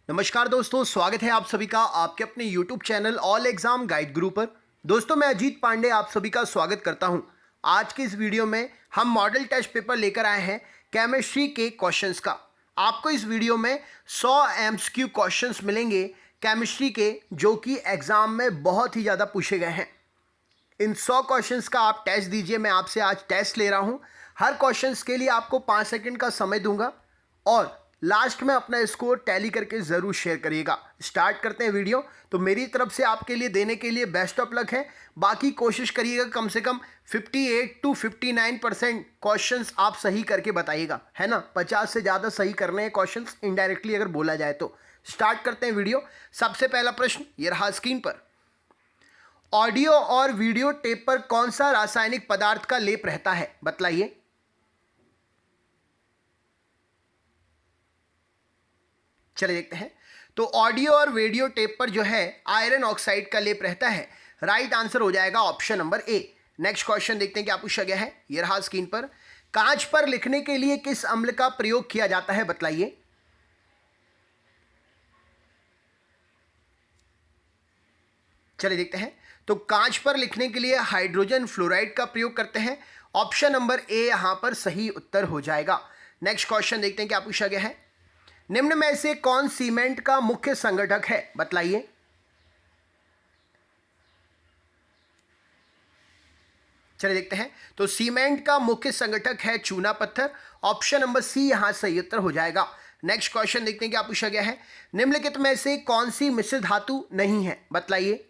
नमस्कार दोस्तों, स्वागत है आप सभी का आपके अपने YouTube channel all exam guide गुरु पर। दोस्तों, मैं अजीत पांडे आप सभी का स्वागत करता हूं। आज की इस वीडियो में हम मॉडल टेस्ट पेपर लेकर आए हैं केमिस्ट्री के क्वेश्चंस का। आपको इस वीडियो में 100 एमसीक्यू क्वेश्चंस मिलेंगे केमिस्ट्री के, जो कि एग्जाम में बहुत ही ज़्यादा पूछे गए हैं। इन 100 क्वेश्चंस का आप टेस्ट दीजिए। मैं आपसे आज टेस्ट ले रहा हूं। हर क्वेश्चंस के लिए आपको 5 सेकंड का समय दूंगा और लास्ट में अपना स्कोर टैली करके ज़रूर शेयर करिएगा। स्टार्ट करते हैं वीडियो। तो मेरी तरफ से आपके लिए देने के लिए बेस्ट ऑफ लक है। बाकी कोशिश करिएगा कम से कम 58 to 59% क्वेश्चंस आप सही करके बताइएगा, है ना। 50 से ज़्यादा सही करने हैं क्वेश्चंस, इनडायरेक्टली अगर बोला जाए तो। स्टार्ट करते हैं वीडियो। सबसे पहला प्रश्न ये रहा स्क्रीन पर। ऑडियो और वीडियो टेप पर कौन सा रासायनिक पदार्थ का लेप रहता है, बतलाइए। चलिए देखते हैं। तो ऑडियो और वीडियो टेप पर जो है आयरन ऑक्साइड का लेप रहता है। राइट आंसर हो जाएगा option number A. Next question देखते हैं क्या पूछा गया है। ये रहा स्क्रीन पर। कांच पर लिखने के लिए किस अम्ल का प्रयोग किया जाता है, बतलाइए। चलिए देखते हैं। तो कांच पर लिखने के लिए हाइड्रोजन फ्लोराइड का प्रयोग करते हैं। ऑप्शन नंबर ए यहां पर सही उत्तर हो जाएगा। नेक्स्ट क्वेश्चन देखते हैं क्या पूछा गया है। निम्न में से कौन सीमेंट का मुख्य संगठक है, बतलाइए। चलिए देखते हैं। तो सीमेंट का मुख्य संगठक है चूना पत्थर। ऑप्शन नंबर सी यहां सही उत्तर हो जाएगा। नेक्स्ट क्वेश्चन देखते हैं क्या पूछा गया है। निम्नलिखित में से कौन सी मिश्र धातु नहीं है, बतलाइए।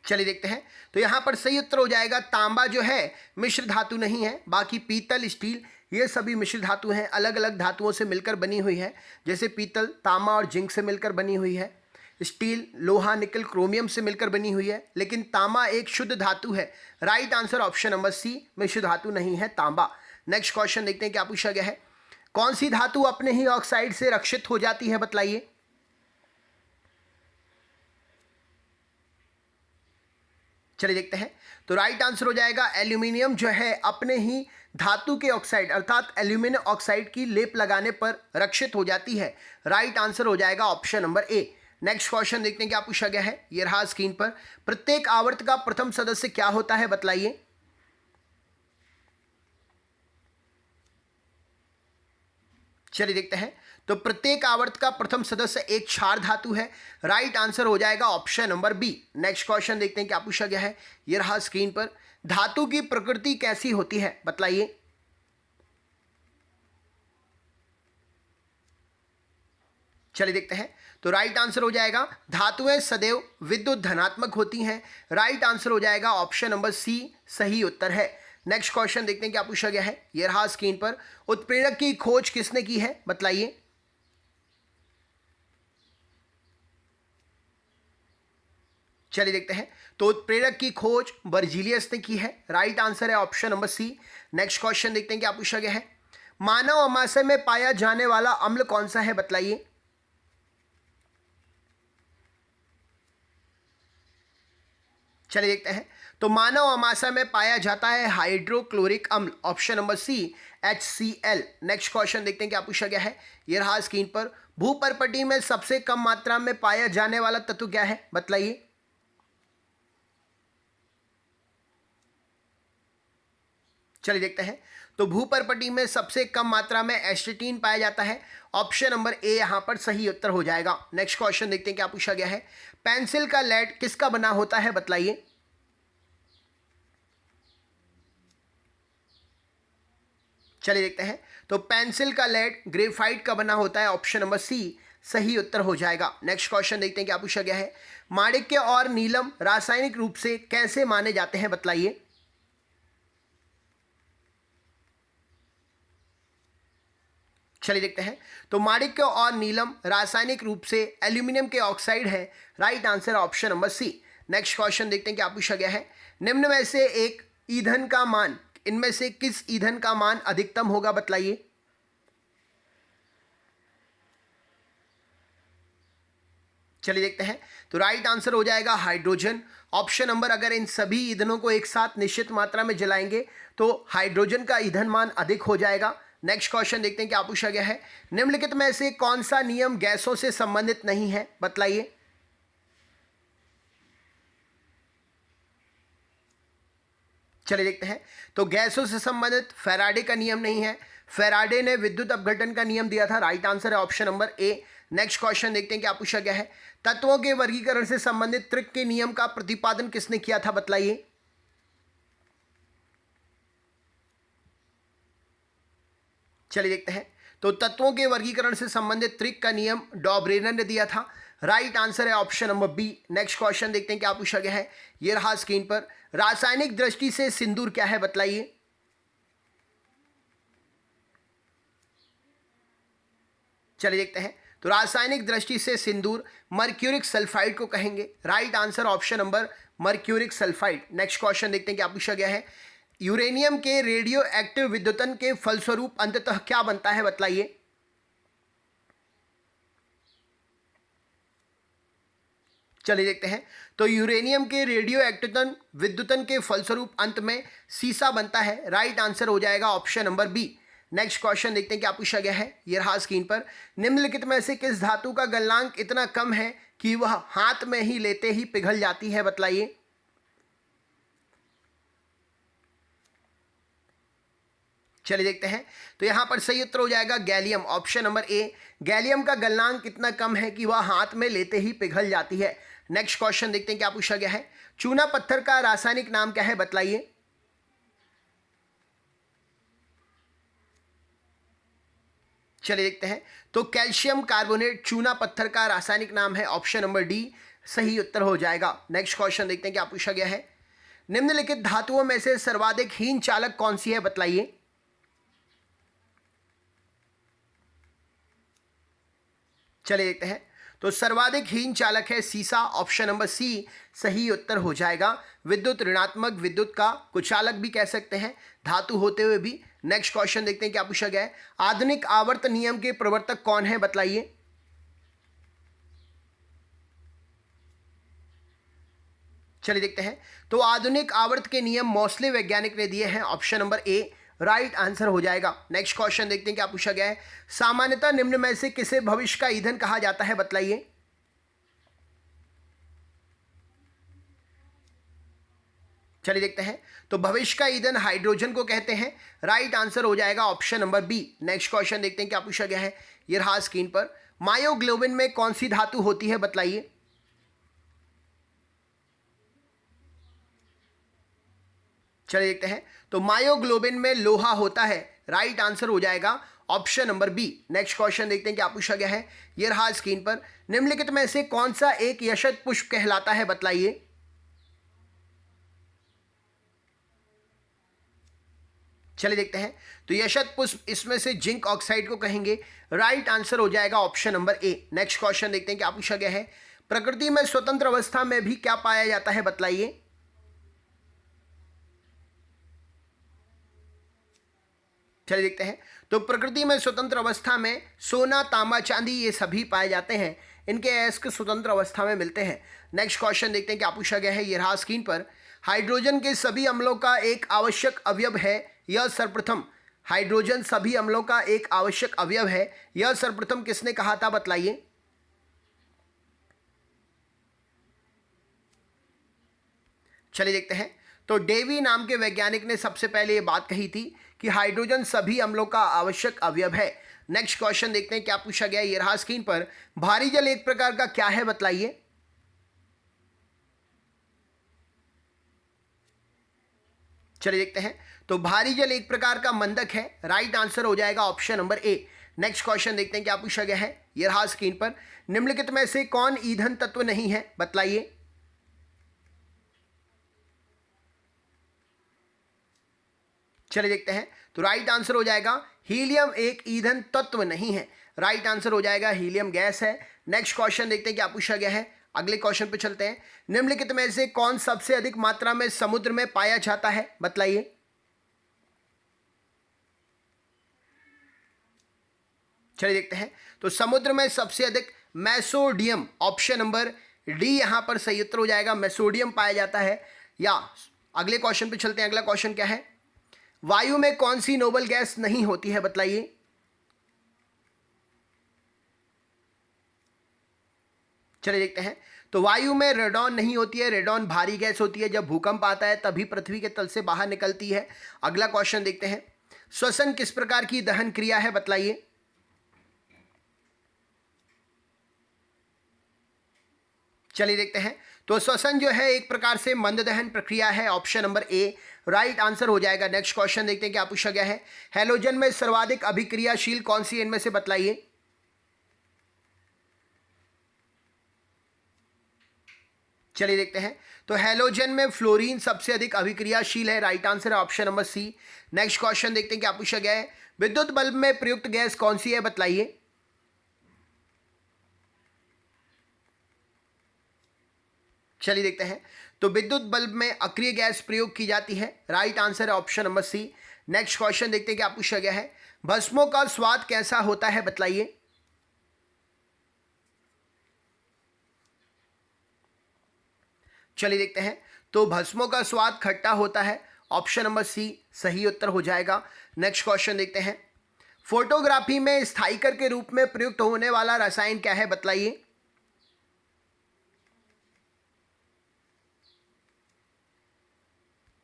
चलिए देखते हैं। तो यहां पर सही उत्तर हो जाएगा तांबा जो है मिश्र धातु नहीं है। बाकी पीतल, स्टील ये सभी मिश्र धातु हैं। अलग अलग धातुओं से मिलकर बनी हुई है। जैसे पीतल तांबा और जिंक से मिलकर बनी हुई है। स्टील लोहा निकल क्रोमियम से मिलकर बनी हुई है। लेकिन तांबा एक शुद्ध धातु है। Right answer option number C, मिश्र धातु नहीं है तांबा। नेक्स्ट क्वेश्चन देखते हैं क्या पूछा गया है। कौन सी धातु अपने ही ऑक्साइड से रक्षित हो जाती है, बतलाइए। चलिए देखते हैं। तो राइट आंसर हो जाएगा एल्यूमिनियम जो है अपने ही धातु के ऑक्साइड अर्थात एल्यूमिनियम ऑक्साइड की लेप लगाने पर रक्षित हो जाती है। राइट आंसर हो जाएगा option number A. Next question देखते हैं क्या पूछा गया है। ये रहा स्क्रीन पर। प्रत्येक आवर्त का प्रथम सदस्य क्या होता है, बतलाइए। चलिए देखते हैं। तो प्रत्येक आवर्त का प्रथम सदस्य एक क्षार धातु है। राइट आंसर हो जाएगा option number B. Next question देखते हैं क्या पूछा गया है। यह रहा स्क्रीन पर। धातु की प्रकृति कैसी होती है, बतलाइए। चलिए देखते हैं। तो राइट आंसर हो जाएगा धातुएं सदैव विद्युत धनात्मक होती हैं। राइट आंसर हो जाएगा ऑप्शन नंबर सी, सही उत्तर है। नेक्स्ट क्वेश्चन देखते हैं क्या पूछा गया है। यह रहा स्क्रीन पर। उत्प्रेरक की खोज किसने की है, बतलाइए। चलिए देखते हैं। तो उत्प्रेरक की खोज बर्जीलियस ने की है। राइट आंसर है option number C. Next question देखते हैं क्या पूछा गया है। मानव अमाशय में पाया जाने वाला अम्ल कौन सा है, बतलाइए। चलिए देखते हैं। तो मानव अमाशय में पाया जाता है हाइड्रोक्लोरिक अम्ल। Option number C, HCl। Next question देखते हैं क्या पूछा गया है। ये रहा स्क्रीन पर। भूपर्पटी में सबसे कम मात्रा में पाया जाने वाला तत्व क्या है, बतलाइए। चलिए देखते हैं। तो भूपर्पटी में सबसे कम मात्रा में एस्टेटीन पाया जाता है। ऑप्शन नंबर ए यहां पर सही उत्तर हो जाएगा। नेक्स्ट क्वेश्चन देखते हैं क्या पूछा गया है। पेंसिल का लेड किसका बना होता है, बतलाइए। चलिए देखते हैं। तो पेंसिल का लेड ग्रेफाइट का बना होता है। ऑप्शन नंबर सी, सही उत्तर हो जाएगा। नेक्स्ट क्वेश्चन देखते हैं क्या पूछा गया है। माणिक्य और नीलम रासायनिक रूप से कैसे माने जाते हैं, बतलाइए। चलिए देखते हैं। तो माणिक्य और नीलम रासायनिक रूप से एल्यूमिनियम के ऑक्साइड है। Right answer option number C. Next question देखते हैं क्या पूछा गया है। निम्न में से एक ईंधन का मान, इनमें से किस ईंधन का मान अधिकतम होगा, बतलाइए। चलिए देखते हैं। तो राइट आंसर हो जाएगा हाइड्रोजन। ऑप्शन नंबर, अगर इन सभी ईंधनों को एक साथ निश्चित मात्रा में जलाएंगे तो हाइड्रोजन का ईंधन मान अधिक हो जाएगा। नेक्स्ट क्वेश्चन देखते हैं क्या पूछा गया है। निम्नलिखित में से कौन सा नियम गैसों से संबंधित नहीं है, बतलाइए। चलिए देखते हैं। तो गैसों से संबंधित फैराडे का नियम नहीं है। फैराडे ने विद्युत अपघटन का नियम दिया था। राइट आंसर है option number A. Next question देखते हैं क्या पूछा गया है। तत्वों के वर्गीकरण से संबंधित त्रिक के नियम का प्रतिपादन किसने किया था, बतलाइए। चलिए देखते हैं। तो तत्वों के वर्गीकरण से संबंधित त्रिक का नियम डॉब्रेनर ने दिया था। राइट आंसर है option number B. Next question देखते हैं क्या पूछा गया है। ये रहा स्क्रीन पर। रासायनिक दृष्टि से सिंदूर क्या है, बतलाइए। चलिए देखते हैं। तो रासायनिक दृष्टि से सिंदूर मर्क्यूरिक सल्फाइड को कहेंगे। Right answer option number mercuric sulphide. Next question देखते हैं क्या पूछा गया है। यूरेनियम के रेडियो एक्टिव विद्युतन के फलस्वरूप अंततः क्या बनता है, बतलाइए। चलिए देखते हैं। तो यूरेनियम के रेडियो एक्टिव विद्युतन के फलस्वरूप अंत में सीसा बनता है। राइट आंसर हो जाएगा option number B. Next question देखते हैं क्या पूछा गया है। ये रहा स्क्रीन पर। निम्नलिखित में से किस धातु का गलनांक इतना कम है कि वह हाथ में ही लेते ही पिघल जाती है, बतलाइए। चलिए देखते हैं। तो यहां पर सही उत्तर हो जाएगा gallium, option number A. Gallium का गलनांक इतना कम है कि वह हाथ में लेते ही पिघल जाती है। नेक्स्ट क्वेश्चन देखते हैं क्या पूछा गया है। चूना पत्थर का रासायनिक नाम क्या है, बतलाइए। चलिए देखते हैं। तो कैल्शियम कार्बोनेट चूना पत्थर का रासायनिक नाम है, ऑप्शन नंबर डी सही उत्तर हो जाएगा। नेक्स्ट क्वेश्चन देखते हैं क्या पूछा गया है। निम्नलिखित धातुओं में से सर्वाधिक हीन चालक कौन सी है, बतलाइए। चलिए देखते हैं। तो सर्वाधिक हीन चालक है सीसा, ऑप्शन नंबर सी सही उत्तर हो जाएगा। विद्युत ऋणात्मक विद्युत का कुचालक भी कह सकते हैं, धातु होते हुए भी। नेक्स्ट क्वेश्चन देखते हैं क्या पूछा गया है। आधुनिक आवर्त नियम के प्रवर्तक कौन है, बतलाइए। चलिए देखते हैं। तो आधुनिक आवर्त के नियम मोस्ले वैज्ञानिक ने दिए हैं, option number A right answer हो जाएगा। नेक्स्ट क्वेश्चन देखते हैं क्या पूछा गया है। सामान्यतः निम्न में से किसे भविष्य का ईंधन कहा जाता है, बतलाइए। चलिए देखते हैं। तो भविष्य का ईंधन हाइड्रोजन को कहते हैं। राइट आंसर हो जाएगा option number B. Next question देखते हैं क्या पूछा गया है। ये रहा स्क्रीन पर। मायोग्लोबिन में कौन सी धातु होती है, बतलाइए। चलिए देखते हैं। तो मायोग्लोबिन में लोहा होता है। राइट आंसर हो जाएगा option number B. Next question देखते हैं क्या पूछा गया है। ये रहा स्क्रीन पर। निम्नलिखित में से कौन सा एक यशत पुष्प कहलाता है, बतलाइए। चलिए देखते हैं। तो यशत पुष्प इसमें से जिंक ऑक्साइड को कहेंगे। राइट आंसर हो जाएगा option number A. Next question देखते हैं क्या पूछा गया है। प्रकृति में स्वतंत्र अवस्था में भी क्या पाया जाता है, बतलाइए। चलिए देखते हैं। तो प्रकृति में स्वतंत्र अवस्था में सोना, तांबा, चांदी ये सभी पाए जाते हैं। इनके अयस्क स्वतंत्र अवस्था में मिलते हैं। नेक्स्ट क्वेश्चन देखते हैं क्या पूछा गया है। ये रहा स्क्रीन पर। हाइड्रोजन के सभी अम्लों का एक आवश्यक अवयव है, यह सर्वप्रथम। हाइड्रोजन सभी अम्लों का एक आवश्यक अवयव है, यह सर्वप्रथम किसने कहा था, बतलाइए। चलिए देखते हैं। तो डेवी नाम के वैज्ञानिक ने सबसे पहले ये बात कही थी कि हाइड्रोजन सभी अम्लों का आवश्यक अवयव है। नेक्स्ट क्वेश्चन देखते हैं क्या पूछा गया। ये रहा स्क्रीन पर। भारी जल एक प्रकार का क्या है, बतलाइए। चलिए देखते हैं। तो भारी जल एक प्रकार का मंदक है। राइट आंसर हो जाएगा option number A. Next question देखते हैं क्या पूछा गया है। ये रहा स्क्रीन पर। निम्नलिखित में से कौन ईंधन तत्व नहीं है, बतलाइए। चलिए देखते हैं। तो राइट आंसर हो जाएगा हीलियम एक ईंधन तत्व नहीं है। राइट आंसर हो जाएगा हीलियम गैस है। नेक्स्ट क्वेश्चन देखते हैं क्या पूछा गया है। अगले क्वेश्चन पे चलते हैं। निम्नलिखित में से कौन सबसे अधिक मात्रा में समुद्र में पाया जाता है, बतलाइए। चलिए देखते हैं। तो समुद्र में सबसे अधिक मेसोडियम, ऑप्शन नंबर डी यहां पर सही उत्तर हो जाएगा। मेसोडियम पाया जाता है। या अगले क्वेश्चन पे चलते हैं। अगला क्वेश्चन क्या है। वायु में कौन सी नोबल गैस नहीं होती है बताइए। चलिए देखते हैं। तो वायु में रेडॉन नहीं होती है, रेडॉन भारी गैस होती है, जब भूकंप आता है तभी पृथ्वी के तल से बाहर निकलती है। अगला क्वेश्चन देखते हैं। श्वसन किस प्रकार की दहन क्रिया है बतलाइए। चलिए देखते हैं। तो श्वसन जो है एक प्रकार से मंद दहन प्रक्रिया है, option number A right answer हो जाएगा। नेक्स्ट क्वेश्चन देखते हैं क्या पूछा गया है। हैलोजन में सर्वाधिक अभिक्रियाशील कौन सी इनमें से बतलाइए। चलिए देखते हैं। तो हैलोजन में फ्लोरीन सबसे अधिक अभिक्रियाशील है, राइट आंसर है option number C. Next question देखते हैं क्या पूछा गया है। विद्युत बल्ब में प्रयुक्त गैस कौन सी है बतलाइए। चलिए देखते हैं। तो विद्युत बल्ब में अक्रिय गैस प्रयोग की जाती है, राइट आंसर है option number C. Next question देखते हैं क्या पूछा गया है। भस्मों का स्वाद कैसा होता है बतलाइए। चलिए देखते हैं। तो भस्मों का स्वाद खट्टा होता है, ऑप्शन नंबर सी सही उत्तर हो जाएगा। नेक्स्ट क्वेश्चन देखते हैं। फोटोग्राफी में स्थायिकर के रूप में प्रयुक्त होने वाला रसायन क्या है बतलाइए।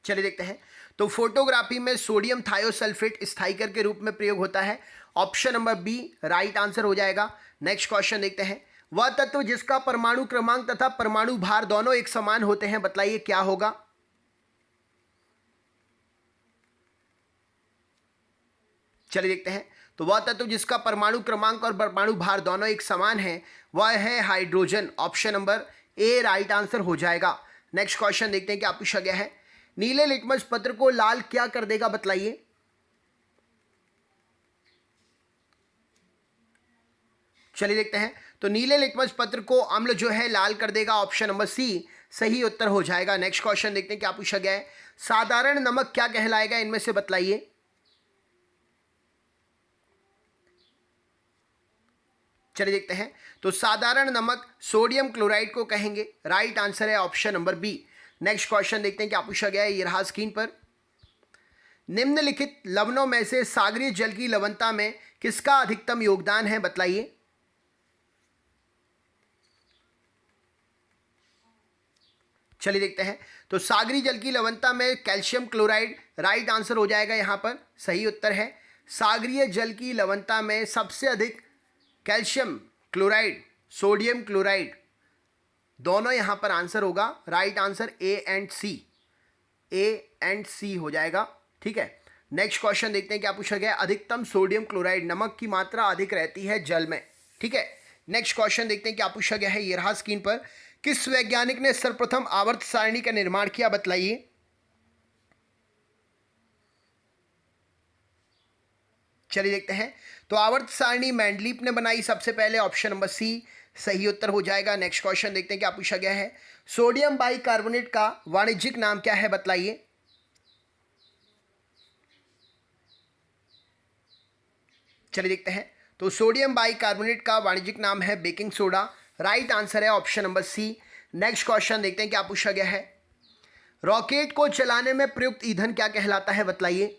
चलिए देखते हैं। तो फोटोग्राफी में सोडियम थायोसल्फेट स्थायिकर के रूप में प्रयोग होता है, option number B right answer हो जाएगा। नेक्स्ट क्वेश्चन देखते हैं। वह तत्व जिसका परमाणु क्रमांक तथा परमाणु भार दोनों एक समान होते हैं बतलाइए क्या होगा। चलिए देखते हैं। तो वह तत्व जिसका परमाणु क्रमांक और परमाणु भार दोनों एक समान है वह है hydrogen, option number A right answer हो जाएगा। नेक्स्ट क्वेश्चन देखते हैं क्या पूछा गया है। नीले लिटमस पत्र को लाल क्या कर देगा बतलाइए। चलिए देखते हैं। तो नीले लिटमस पत्र को अम्ल जो है लाल कर देगा, ऑप्शन नंबर सी सही उत्तर हो जाएगा। नेक्स्ट क्वेश्चन देखते हैं क्या पूछा गया है। साधारण नमक क्या कहलाएगा इनमें से बतलाइए। चलिए देखते हैं। तो साधारण नमक सोडियम क्लोराइड को कहेंगे, राइट आंसर है option number B. Next question देखते हैं क्या पूछा गया है, ये रहा स्क्रीन पर। निम्नलिखित लवणों में से सागरीय जल की लवणता में किसका अधिकतम योगदान है बतलाइए। चलिए देखते हैं। तो सागरीय जल की लवणता में कैल्शियम क्लोराइड राइट आंसर हो जाएगा, यहां पर सही उत्तर है। सागरीय जल की लवणता में सबसे अधिक कैल्शियम क्लोराइड, सोडियम क्लोराइड दोनों यहां पर आंसर होगा, right answer A and C, A and C हो जाएगा। ठीक है। नेक्स्ट क्वेश्चन देखते हैं क्या पूछा गया। अधिकतम सोडियम क्लोराइड, नमक की मात्रा अधिक रहती है जल में। ठीक है। नेक्स्ट क्वेश्चन देखते हैं क्या पूछा गया है, ये रहा स्क्रीन पर। किस वैज्ञानिक ने सर्वप्रथम आवर्त सारणी का निर्माण किया बतलाइए। चलिए देखते हैं। तो आवर्त सारणी मेंडलीफ ने बनाई सबसे पहले, ऑप्शन नंबर सी सही उत्तर हो जाएगा। नेक्स्ट क्वेश्चन देखते हैं क्या पूछा गया है। सोडियम बाइकार्बोनेट का वाणिज्यिक नाम क्या है बतलाइए। चलिए देखते हैं। तो सोडियम बाइकार्बोनेट का वाणिज्यिक नाम है बेकिंग सोडा, राइट आंसर है option number C. Next question देखते हैं क्या पूछा गया है। रॉकेट को चलाने में प्रयुक्त ईंधन क्या कहलाता है बतलाइए।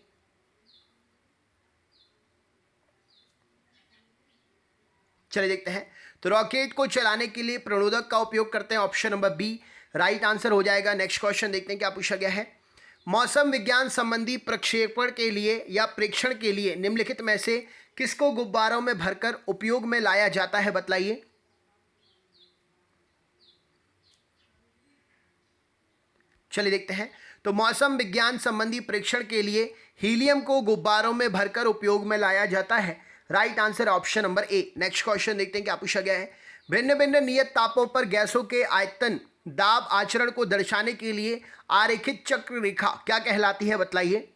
चलिए देखते हैं। तो रॉकेट को चलाने के लिए प्रणोदक का उपयोग करते हैं, option number B right answer हो जाएगा। नेक्स्ट क्वेश्चन देखते हैं क्या पूछा गया है। मौसम विज्ञान संबंधी प्रक्षेपण के लिए या प्रेक्षण के लिए निम्नलिखित में से किसको गुब्बारों में भरकर उपयोग में लाया जाता है बतलाइए। चलिए देखते हैं। तो मौसम विज्ञान संबंधी प्रेक्षण के लिए हीलियम को गुब्बारों में भरकर उपयोग में लाया जाता है, right answer option number A. Next question देखते हैं क्या पूछा गया है। भिन्न भिन्न नियत तापों पर गैसों के आयतन दाब आचरण को दर्शाने के लिए आरेखित चक्र रेखा क्या कहलाती है बतलाइए।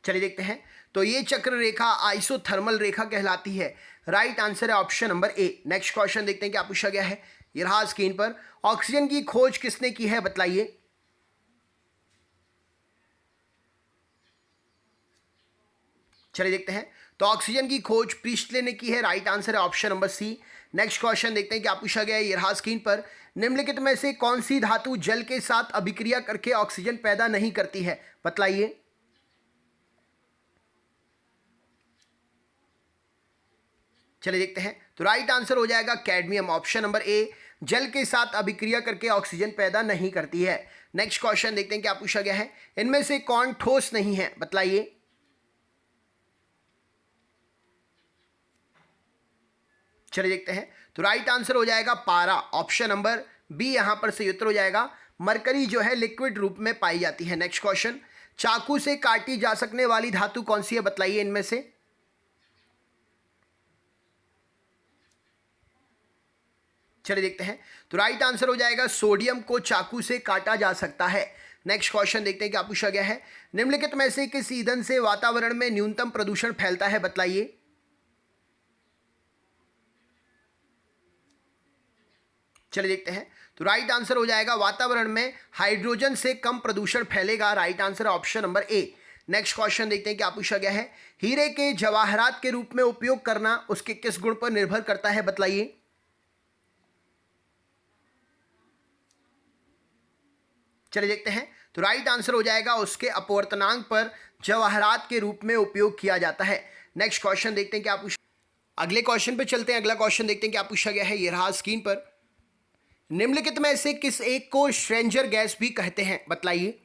चलिए देखते हैं। तो ये चक्र रेखा आइसोथर्मल रेखा कहलाती है, राइट आंसर है option number A. Next question देखते हैं क्या पूछा गया है, ये रहा स्क्रीन पर। ऑक्सीजन की खोज किसने की है बतलाइए। चलिए देखते हैं। तो ऑक्सीजन की खोज प्रीस्टले ने की है, राइट आंसर है option number C. Next question देखते हैं क्या पूछा गया है। ये रहा स्क्रीन पर। निम्नलिखित में से कौन सी धातु जल के साथ अभिक्रिया करके ऑक्सीजन पैदा नहीं करती है, बतलाइए। चलिए देखते हैं। तो राइट आंसर हो जाएगा कैडमियम, ऑप्शन नंबर ए, जल के साथ अभिक्रिया करके ऑक्सीजन पैदा नहीं करती है। नेक्स्ट क्वेश्चन देखते हैं क्या पूछा गया है। इनमें से कौन ठोस नहीं है, बतलाइए। चलिए देखते हैं। तो राइट आंसर हो जाएगा पारा, ऑप्शन नंबर बी यहां पर सही उत्तर हो जाएगा। मरकरी जो है लिक्विड रूप में पाई जाती है। नेक्स्ट क्वेश्चन, चाकू से काटी जा सकने वाली धातु कौन सी है, बतलाइए इनमें से। चलिए देखते हैं। तो राइट आंसर हो जाएगा सोडियम को चाकू से काटा जा सकता है। नेक्स्ट क्वेश्चन देखते हैं क्या पूछा गया है। निम्नलिखित में से किस ईंधन से वातावरण में न्यूनतम प्रदूषण फैलता है, बतलाइए। चलिए देखते हैं। तो राइट आंसर हो जाएगा वातावरण में हाइड्रोजन से कम प्रदूषण फैलेगा, right answer option number A. Next question देखते हैं क्या पूछा गया है। हीरे के जवाहरात के रूप में उपयोग करना उसके किस गुण पर निर्भर करता है, बतलाइए। चलिए देखते हैं। तो राइट आंसर हो जाएगा उसके अपवर्तनांक पर जवाहरात के रूप में उपयोग किया जाता है। नेक्स्ट क्वेश्चन देखते हैं क्या पूछा। अगले क्वेश्चन पे चलते हैं। अगला क्वेश्चन देखते हैं क्या पूछा गया है। ये रहा स्क्रीन पर। निम्नलिखित में से किस एक को स्ट्रेंजर गैस भी कहते हैं, बतलाइए।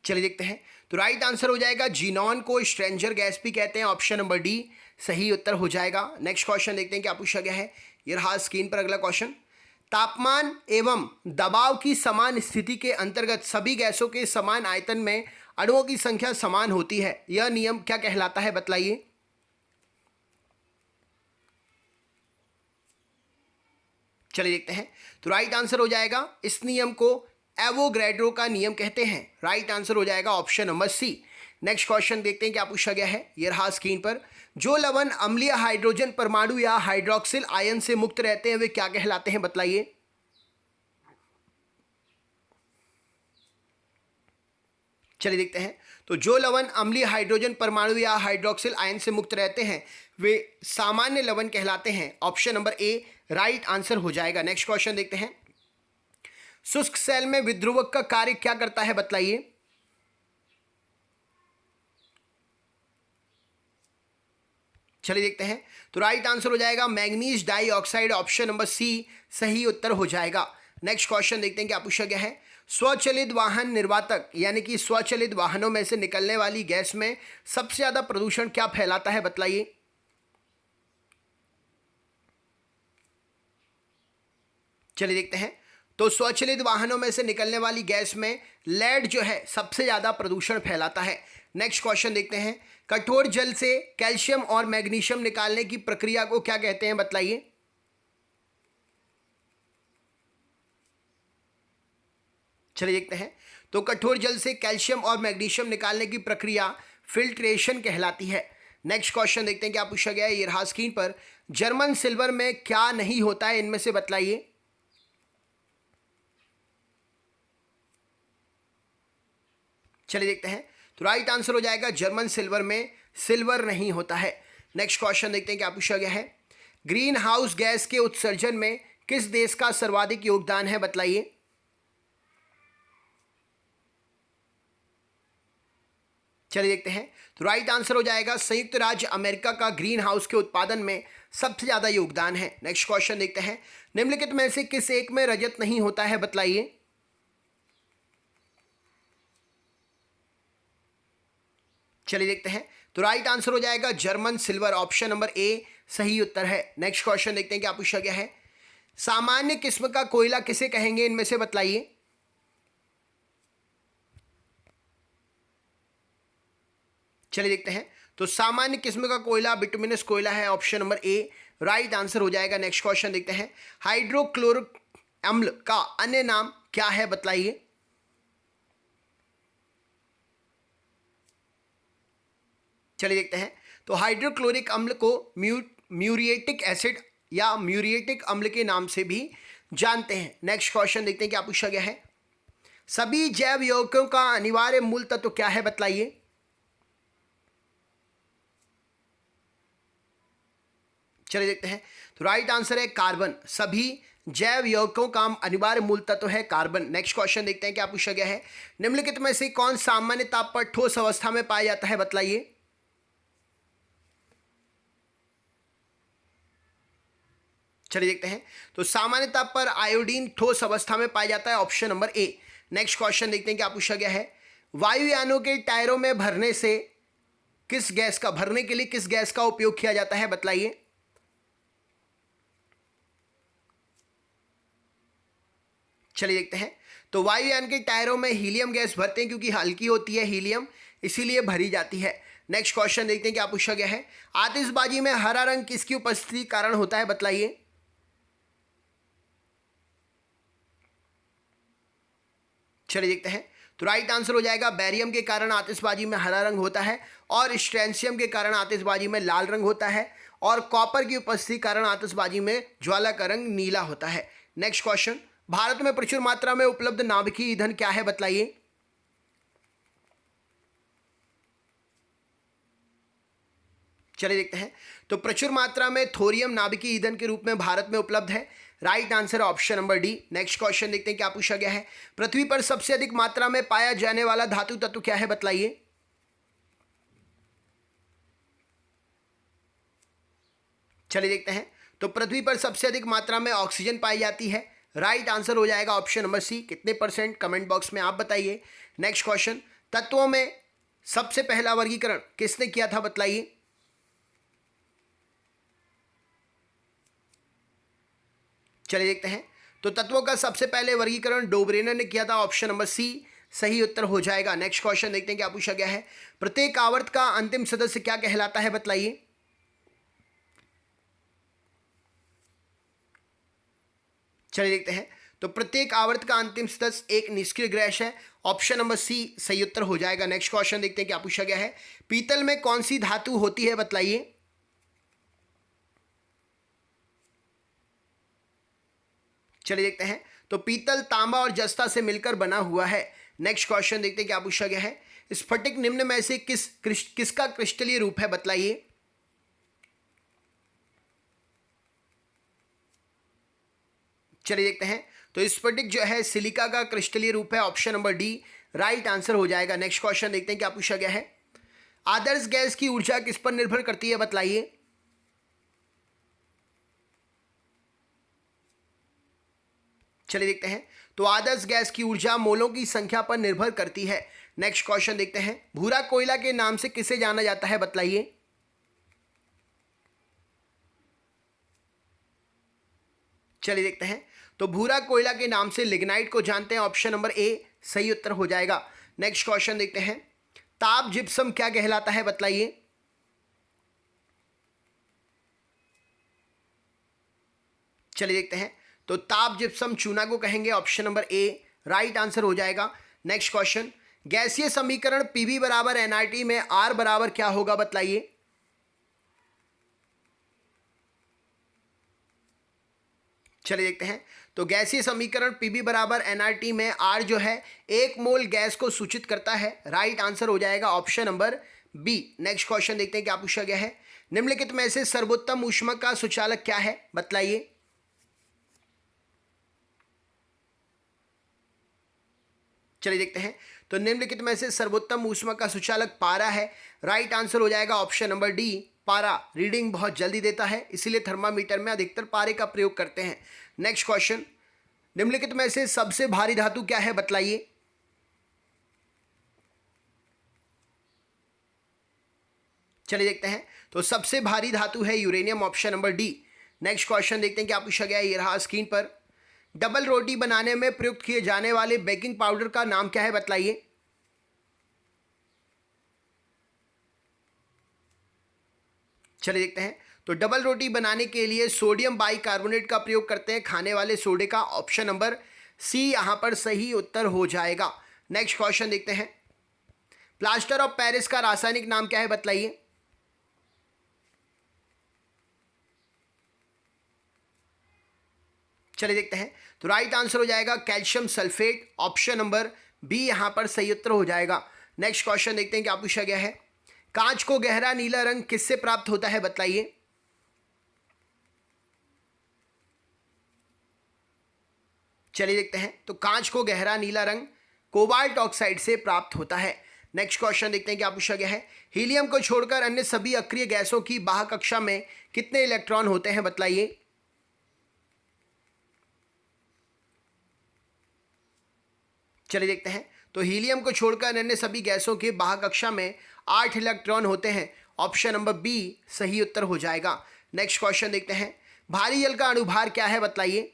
चलिए देखते हैं। तो राइट आंसर हो जाएगा जीनॉन को स्ट्रेंजर गैस भी कहते हैं, ऑप्शन नंबर डी सही उत्तर हो जाएगा। नेक्स्ट क्वेश्चन देखते हैं क्या पूछा गया है। ये रहा स्क्रीन पर अगला क्वेश्चन। तापमान एवं दबाव की समान स्थिति के अंतर्गत सभी गैसों के समान आयतन में अणुओं की संख्या समान होती है, यह नियम क्या कहलाता है, बतलाइए। चलिए देखते हैं। तो राइट आंसर हो जाएगा इस नियम को एवोगैड्रो का नियम कहते हैं, राइट आंसर हो जाएगा option number C. Next question देखते हैं क्या पूछा गया है। ये रहा स्क्रीन पर। जो लवण अम्लीय हाइड्रोजन परमाणु या हाइड्रोक्सिल आयन से मुक्त रहते हैं वे क्या कहलाते हैं, बतलाइए। चलिए देखते हैं। तो जो लवण अम्लीय हाइड्रोजन परमाणु या हाइड्रोक्सिल आयन से मुक्त रहते हैं वे सामान्य लवण कहलाते हैं, option number A right answer हो जाएगा। नेक्स्ट क्वेश्चन देखते हैं। शुष्क सेल में विध्रुवक का कार्य क्या करता है, बतलाइए। चलिए देखते हैं। तो राइट आंसर हो जाएगा manganese dioxide, option number C सही उत्तर हो जाएगा। नेक्स्ट क्वेश्चन देखते हैं क्या पूछा गया है। स्वचालित वाहन निर्वातक यानी कि स्वचालित वाहनों में से निकलने वाली गैस में सबसे ज्यादा प्रदूषण क्या फैलाता है, बतलाइए। चलिए देखते हैं। तो स्वचालित वाहनों में से निकलने वाली गैस में लेड जो है सबसे ज्यादा प्रदूषण फैलाता है। नेक्स्ट क्वेश्चन देखते हैं। कठोर जल से कैल्शियम और मैग्नीशियम निकालने की प्रक्रिया को क्या कहते हैं, बतलाइए। चलिए देखते हैं। तो कठोर जल से कैल्शियम और मैग्नीशियम निकालने की प्रक्रिया फिल्ट्रेशन कहलाती है। नेक्स्ट क्वेश्चन देखते हैं क्या पूछा गया है। ये रहा स्क्रीन पर। जर्मन सिल्वर में क्या नहीं होता है, इनमें से बतलाइए। चलिए देखते हैं। तो राइट आंसर हो जाएगा जर्मन सिल्वर में सिल्वर नहीं होता है। नेक्स्ट क्वेश्चन देखते हैं क्या पूछा गया है। ग्रीन हाउस गैस के उत्सर्जन में किस देश का सर्वाधिक योगदान है, बतलाइए। चलिए देखते हैं। तो राइट आंसर हो जाएगा संयुक्त राज्य अमेरिका का ग्रीन हाउस के उत्पादन में सबसे ज्यादा योगदान है। नेक्स्ट क्वेश्चन देखते हैं। निम्नलिखित में से किस एक में रजत नहीं होता है, बतलाइए। चलिए देखते हैं। तो राइट आंसर हो जाएगा German silver, option number A सही उत्तर है। नेक्स्ट क्वेश्चन देखते हैं क्या पूछा गया है। सामान्य किस्म का कोयला किसे कहेंगे, इनमें से बतलाइए। चलिए देखते हैं। तो सामान्य किस्म का कोयला बिटुमिनस कोयला है, option number A right answer हो जाएगा। नेक्स्ट क्वेश्चन देखते हैं। हाइड्रोक्लोरिक अम्ल का अन्य नाम क्या है, बतलाइए। चलिए देखते हैं। तो हाइड्रोक्लोरिक अम्ल को म्यूरिएटिक एसिड या म्यूरिएटिक अम्ल के नाम से भी जानते हैं। नेक्स्ट क्वेश्चन देखते हैं क्या पूछा गया है। सभी जैव यौगिकों का अनिवार्य मूल तत्व क्या है बतलाइए। चलिए देखते हैं। तो राइट आंसर है कार्बन। सभी जैव यौगिकों का अनिवार्य मूल तत्व है कार्बन। नेक्स्ट क्वेश्चन देखते हैं क्या पूछा गया है। निम्नलिखित में से कौन सामान्य ताप पर ठोस अवस्था में पाया जाता है बतलाइए। चलिए देखते हैं। तो सामान्य ताप पर आयोडीन ठोस अवस्था में पाया जाता है, option number A. Next question देखते हैं क्या पूछा गया है। वायुयानों के टायरों में भरने के लिए किस गैस का उपयोग किया जाता है बतलाइए। चलिए देखते हैं। तो वायुयान के टायरों में हीलियम गैस भरते हैं क्योंकि हल्की होती है हीलियम, इसीलिए भरी जाती है। नेक्स्ट क्वेश्चन देखते हैं क्या पूछा गया है। आतिशबाजी में हरा रंग किसकी उपस्थिति कारण होता है बतलाइए। चलिए देखते हैं। तो राइट आंसर हो जाएगा बेरियम के कारण आतिशबाजी में हरा रंग होता है, और स्ट्रेंशियम के कारण आतिशबाजी में लाल रंग होता है, और कॉपर की उपस्थिति कारण आतिशबाजी में ज्वाला का रंग नीला होता है। Next question. भारत में प्रचुर मात्रा में उपलब्ध नाभिकीय ईंधन क्या है बतलाइए। चलिए देखते हैं। तो प्रचुर मात्रा में थोरियम नाभिकीय ईंधन के रूप में भारत में उपलब्ध है। Right answer option number D. Next question देखते हैं क्या पूछा गया है। पृथ्वी पर सबसे अधिक मात्रा में पाया जाने वाला धातु तत्व क्या है बतलाइए। चलिए देखते हैं। तो पृथ्वी पर सबसे अधिक मात्रा में ऑक्सीजन पाई जाती है। राइट आंसर हो जाएगा ऑप्शन नंबर सी। कितने परसेंट, कमेंट बॉक्स में आप बताइए। Next question. तत्वों में सबसे पहला वर्गीकरण किसने किया था बतलाइए। चलिए देखते हैं। तो तत्वों का सबसे पहले वर्गीकरण डोब्रेनर ने किया था, ऑप्शन नंबर सी सही उत्तर हो जाएगा। नेक्स्ट क्वेश्चन देखते हैं क्या पूछा गया है। प्रत्येक आवर्त का अंतिम सदस्य क्या कहलाता है बतलाइए। चलिए देखते हैं। तो प्रत्येक आवर्त का अंतिम सदस्य एक निष्क्रिय गैस है, ऑप्शन नंबर सी सही उत्तर हो जाएगा। नेक्स्ट क्वेश्चन देखते हैं क्या पूछा गया है। पीतल में कौन सी धातु होती है बतलाइए। चलिए देखते हैं। तो पीतल तांबा और जस्ता से मिलकर बना हुआ है। नेक्स्ट क्वेश्चन देखते हैं क्या पूछा गया है। स्फटिक निम्न में से किसका क्रिस्टलीय रूप है बतलाइए। चलिए देखते हैं। तो स्फटिक जो है सिलिका का क्रिस्टलीय रूप है, option number D right answer हो जाएगा। नेक्स्ट क्वेश्चन देखते हैं क्या पूछा गया है। आदर्श गैस की ऊर्जा किस पर निर्भर करती है बतलाइए। चलिए देखते हैं। तो आदर्श गैस की ऊर्जा मोलों की संख्या पर निर्भर करती है। नेक्स्ट क्वेश्चन देखते हैं। भूरा कोयला के नाम से किसे जाना जाता है बतलाइए। चलिए देखते हैं। तो भूरा कोयला के नाम से लिग्नाइट को जानते हैं, ऑप्शन नंबर ए सही उत्तर हो जाएगा। नेक्स्ट क्वेश्चन देखते हैं। ताप जिप्सम क्या कहलाता है बतलाइए। चलिए देखते हैं। तो ताप जिप्सम चूना को कहेंगे, option number A right answer हो जाएगा। Next question. गैसीय समीकरण पीवी बराबर एनआरटी में आर बराबर क्या होगा बतलाइए। चलिए देखते हैं। तो गैसीय समीकरण पीबी बराबर एनआरटी में आर जो है 1 मोल गैस को सूचित करता है। राइट आंसर हो जाएगा option number B. Next question देखते हैं क्या पूछा गया है। निम्नलिखित में से सर्वोत्तम ऊष्मा का सुचालक क्या है बतलाइए। चलिए देखते हैं। तो निम्नलिखित में से सर्वोत्तम ऊष्मा का सुचालक पारा है। राइट आंसर हो जाएगा ऑप्शन नंबर डी पारा। रीडिंग बहुत जल्दी देता है, इसीलिए थर्मामीटर में अधिकतर पारे का प्रयोग करते हैं। Next question. निम्नलिखित में से सबसे भारी धातु क्या है बतलाइए। चलिए देखते हैं। तो सबसे भारी धातु है uranium, option number D. Next question देखते हैं क्या पूछा गया है। ये रहा स्क्रीन पर। डबल रोटी बनाने में प्रयुक्त किए जाने वाले बेकिंग पाउडर का नाम क्या है बतलाइए। चलिए देखते हैं। तो डबल रोटी बनाने के लिए सोडियम बाइकार्बोनेट का प्रयोग करते हैं, खाने वाले सोडे का, ऑप्शन नंबर सी यहां पर सही उत्तर हो जाएगा। नेक्स्ट क्वेश्चन देखते हैं। प्लास्टर ऑफ पेरिस का रासायनिक नाम क्या है बतलाइए। चलिए देखते हैं। तो राइट आंसर हो जाएगा calcium sulphate, option number B यहाँ पर सही उत्तर हो जाएगा। नेक्स्ट क्वेश्चन देखते हैं क्या पूछा गया है। कांच को गहरा नीला रंग किससे प्राप्त होता है बताइए। चलिए देखते हैं। तो कांच को गहरा नीला रंग कोबाल्ट ऑक्साइड से प्राप्त होता है। नेक्स्ट क्वेश्चन देखते हैं क्या पूछा गया है। हीलियम को छोड़कर अन्य सभी अक्रिय गैसों की बाह्य कक्षा में कितने इलेक्ट्रॉन होते हैं बताइए। चलिए देखते हैं। तो हीलियम को छोड़कर अन्य सभी गैसों के बाह्य कक्षा में 8 इलेक्ट्रॉन होते हैं, ऑप्शन नंबर बी सही उत्तर हो जाएगा। नेक्स्ट क्वेश्चन देखते हैं। भारी जल का अणुभार क्या है बताइए।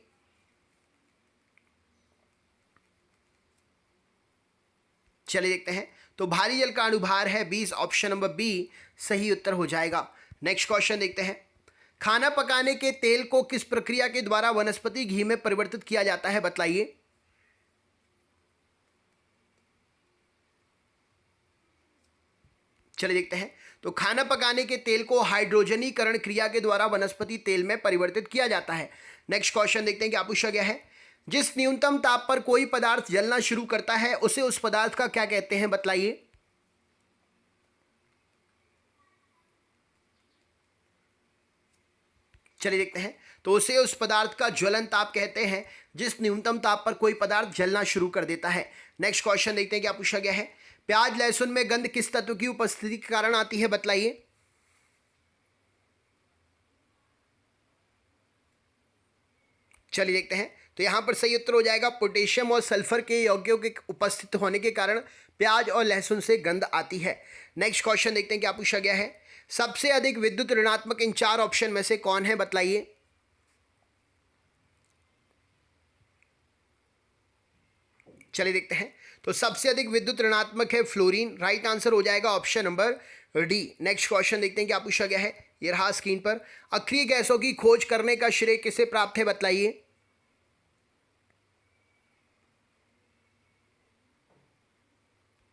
चलिए देखते हैं। तो भारी जल का अणुभार है 20, ऑप्शन नंबर बी सही उत्तर हो जाएगा। नेक्स्ट क्वेश्चन देखते हैं। खाना पकाने के तेल को किस प्रक्रिया के द्वारा वनस्पति घी में परिवर्तित किया जाता है बताइए। चलिए देखते हैं। तो खाना पकाने के तेल को हाइड्रोजनीकरण क्रिया के द्वारा वनस्पति तेल में परिवर्तित किया जाता है। नेक्स्ट क्वेश्चन देखते हैं क्या पूछा गया है। जिस न्यूनतम ताप पर कोई पदार्थ जलना शुरू करता है उसे उस पदार्थ का क्या कहते हैं बताइए। चलिए देखते हैं। तो उसे उस पदार्थ का ज्वलन ताप कहते हैं जिस न्यूनतम ताप पर कोई पदार्थ जलना शुरू कर देता है। नेक्स्ट क्वेश्चन देखते हैं क्या पूछा गया है। प्याज लहसुन में गंध किस तत्व की उपस्थिति के कारण आती है बतलाइए। चलिए देखते हैं। तो यहां पर सही उत्तर हो जाएगा पोटेशियम और सल्फर के यौगिकों के उपस्थित होने के कारण प्याज और लहसुन से गंध आती है। नेक्स्ट क्वेश्चन देखते हैं क्या पूछा गया है। सबसे अधिक विद्युत ऋणात्मक इन 4 ऑप्शन में से कौन है बतलाइए। चलिए देखते हैं। तो सबसे अधिक विद्युत ऋणात्मक है फ्लोरीन, राइट आंसर हो जाएगा option number D. Next question देखते हैं क्या पूछा गया है। ये रहा स्क्रीन पर। अक्रिय गैसों की खोज करने का श्रेय किसे प्राप्त है बतलाइए।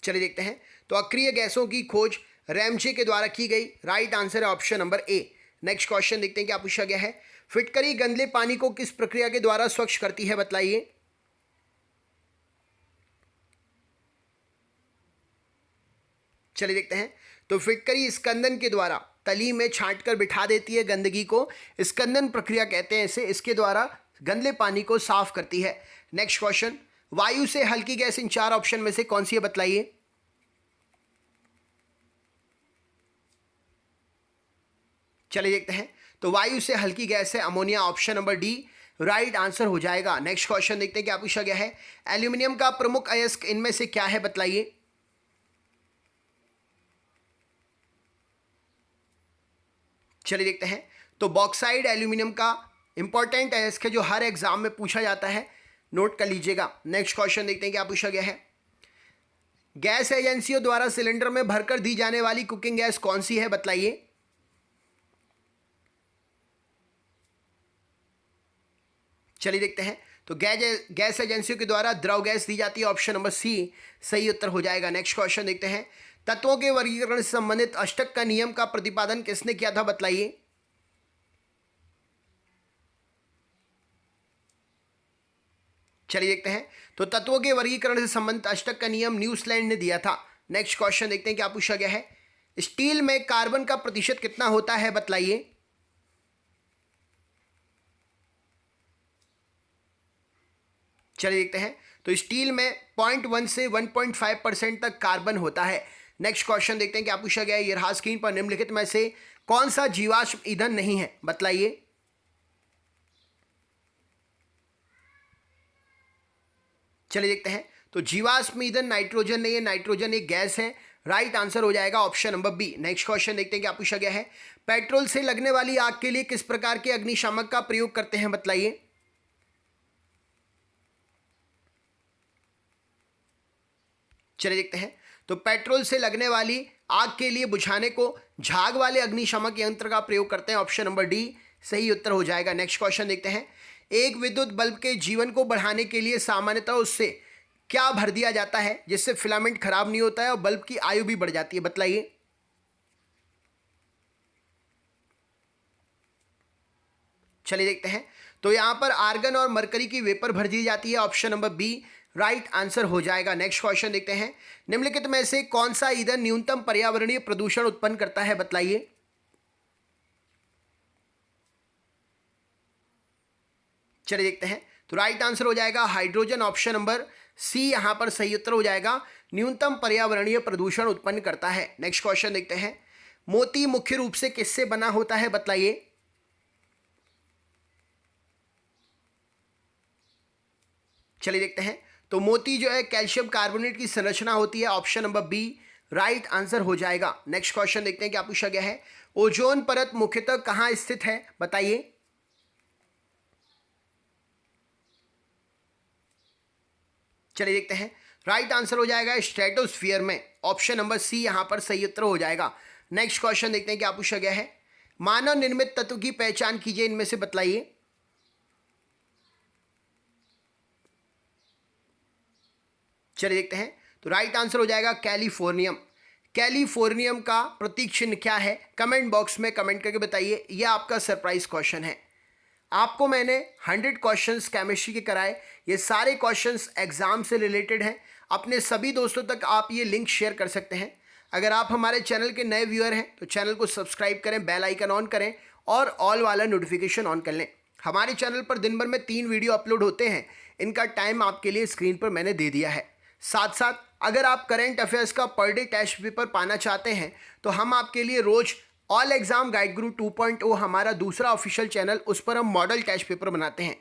चलिए देखते हैं। तो अक्रिय गैसों की खोज रैमजे के द्वारा की गई, राइट आंसर है option number A. Next question देखते हैं क्या पूछा गया है। फिटकरी गंदले पानी को किस प्रक्रिया के द्वारा स्वच्छ करती है बतलाइए। चलिए देखते हैं। तो फिटकरी स्कंदन के द्वारा तली में छांटकर बिठा देती है गंदगी को, स्कंदन प्रक्रिया कहते हैं इसे। इसके द्वारा गंदले पानी को साफ करती है। Next question. वायु से हल्की गैस इन 4 ऑप्शन में से कौन सी है बतलाइए। चलिए देखते हैं। तो वायु से हल्की गैस है ammonia, option number D right answer हो जाएगा। नेक्स्ट क्वेश्चन देखते हैं क्या पूछा गया है। एल्यूमिनियम का प्रमुख अयस्क इनमें से क्या है बताइए। चलिए देखते हैं। तो बॉक्साइड एल्यूमिनियम का इंपॉर्टेंट अयस्क है जो हर एग्जाम में पूछा जाता है, नोट कर लीजिएगा। नेक्स्ट क्वेश्चन देखते हैं क्या पूछा गया है। गैस एजेंसियों द्वारा सिलेंडर में भरकर दी जाने वाली कुकिंग गैस कौन सी है बतलाइए। चलिए देखते हैं। तो गैस एजेंसियों के द्वारा द्रव गैस दी जाती है, ऑप्शन नंबर सी सही उत्तर हो जाएगा। नेक्स्ट क्वेश्चन देखते हैं। तत्वों के वर्गीकरण से संबंधित अष्टक का नियम का प्रतिपादन किसने किया था बतलाइए। चलिए देखते हैं। तो तत्वों के वर्गीकरण से संबंधित अष्टक का नियम न्यूजीलैंड ने दिया था। नेक्स्ट क्वेश्चन देखते हैं क्या पूछा गया है। स्टील में कार्बन का प्रतिशत कितना होता है बतलाइए। चलिए देखते हैं। तो स्टील में 0.1 से 1.5% तक कार्बन होता है। नेक्स्ट क्वेश्चन देखते हैं क्या पूछा गया है। ये रहा स्क्रीन पर। निम्नलिखित में से कौन सा जीवाश्म ईंधन नहीं है बतलाइए। चलिए देखते हैं। तो जीवाश्म ईंधन नाइट्रोजन नहीं है, नाइट्रोजन एक गैस है, राइट आंसर हो जाएगा option number B. Next question देखते हैं क्या पूछा गया है। पेट्रोल से लगने वाली आग के लिए किस प्रकार के अग्निशामक का प्रयोग करते हैं बतलाइए। चलिए देखते हैं। तो पेट्रोल से लगने वाली आग के लिए बुझाने को झाग वाले अग्निशामक यंत्र का प्रयोग करते हैं, ऑप्शन नंबर डी सही उत्तर हो जाएगा। नेक्स्ट क्वेश्चन देखते हैं। एक विद्युत बल्ब के जीवन को बढ़ाने के लिए सामान्यतः उससे क्या भर दिया जाता है जिससे फिलामेंट खराब नहीं होता है और बल्ब की आयु भी बढ़ जाती है बतलाइए। चलिए देखते हैं। तो यहाँ पर आर्गन और मरकरी की वेपर भर दी जाती है। Option number B right answer हो जाएगा। नेक्स्ट क्वेश्चन देखते हैं, निम्नलिखित में से कौन सा ईंधन न्यूनतम पर्यावरणीय प्रदूषण उत्पन्न करता है, बतलाइए। चलिए देखते हैं, तो राइट आंसर हो जाएगा हाइड्रोजन। ऑप्शन नंबर सी यहां पर सही उत्तर हो जाएगा, न्यूनतम पर्यावरणीय प्रदूषण उत्पन्न करता है। नेक्स्ट क्वेश्चन देखते हैं, मोती मुख्य रूप से किससे बना होता है, बतलाइए। चलिए देखते हैं, तो मोती जो है कैल्शियम कार्बोनेट की संरचना होती है। Option number B right answer हो जाएगा। नेक्स्ट क्वेश्चन देखते हैं क्या पूछा गया है, ओजोन परत मुख्यतः कहां स्थित है, बताइए। चलिए देखते हैं, राइट आंसर हो जाएगा स्ट्रेटोस्फीयर में। ऑप्शन नंबर सी यहां पर सही उत्तर हो जाएगा। नेक्स्ट क्वेश्चन देखते हैं क्या पूछा गया है, मानव निर्मित तत्व की पहचान कीजिए, इनमें से बतलाइए। चलिए देखते हैं, तो राइट आंसर हो जाएगा कैलिफोर्नियम। कैलिफोर्नियम का प्रतीक चिन्ह क्या है, कमेंट बॉक्स में कमेंट करके बताइए। यह आपका सरप्राइज क्वेश्चन है। आपको मैंने 100 क्वेश्चंस केमिस्ट्री के कराए, ये सारे क्वेश्चंस एग्जाम से रिलेटेड हैं। अपने सभी दोस्तों तक आप ये लिंक शेयर कर सकते हैं। अगर आप हमारे चैनल के नए व्यूअर हैं तो चैनल को सब्सक्राइब करें, बेल आइकन ऑन करें और ऑल वाला नोटिफिकेशन ऑन कर लें। हमारे चैनल पर दिन भर में 3 वीडियो अपलोड होते हैं, इनका टाइम आपके लिए स्क्रीन पर मैंने दे दिया है। साथ साथ अगर आप करंट अफेयर्स का पर डे टेस्ट पेपर पाना चाहते हैं तो हम आपके लिए रोज ऑल एग्जाम गाइड गुरु 2.0 हमारा दूसरा ऑफिशियल चैनल, उस पर हम मॉडल टेस्ट पेपर बनाते हैं।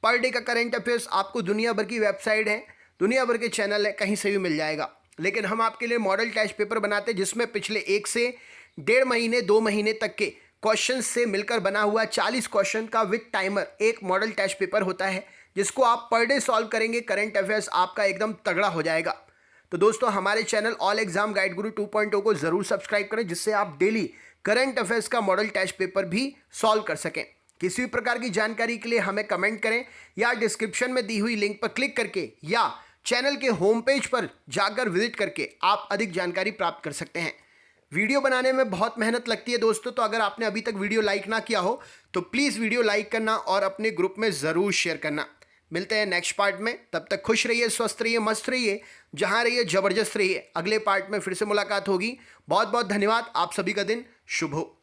पर डे का करंट अफेयर्स आपको दुनिया भर की वेबसाइट है, दुनिया भर के चैनल है, कहीं से भी मिल जाएगा। लेकिन हम आपके लिए मॉडल टेस्ट पेपर बनाते हैं जिसमें पिछले 1 से 1.5 महीने 2 महीने तक के क्वेश्चन से मिलकर बना हुआ 40 क्वेश्चन का विद टाइमर एक मॉडल टेस्ट पेपर होता है, जिसको आप पर डे सॉल्व करेंगे। करंट अफेयर्स आपका एकदम तगड़ा हो जाएगा। तो दोस्तों हमारे चैनल ऑल एग्जाम गाइड गुरु 2.0 को जरूर सब्सक्राइब करें, जिससे आप डेली करंट अफेयर्स का मॉडल टेस्ट पेपर भी सॉल्व कर सकें। किसी भी प्रकार की जानकारी के लिए हमें कमेंट करें या डिस्क्रिप्शन में दी हुई लिंक पर क्लिक करके या चैनल के होम पेज पर जाकर विजिट करके आप अधिक जानकारी प्राप्त कर सकते हैं। वीडियो बनाने में बहुत मेहनत लगती है दोस्तों, तो अगर आपने अभी तक वीडियो लाइक ना किया हो तो प्लीज़ वीडियो लाइक करना और अपने ग्रुप में ज़रूर शेयर करना। मिलते हैं नेक्स्ट पार्ट में, तब तक खुश रहिए, स्वस्थ रहिए, मस्त रहिए, जहां रहिए जबरदस्त रहिए। अगले पार्ट में फिर से मुलाकात होगी। बहुत बहुत धन्यवाद, आप सभी का दिन शुभ हो।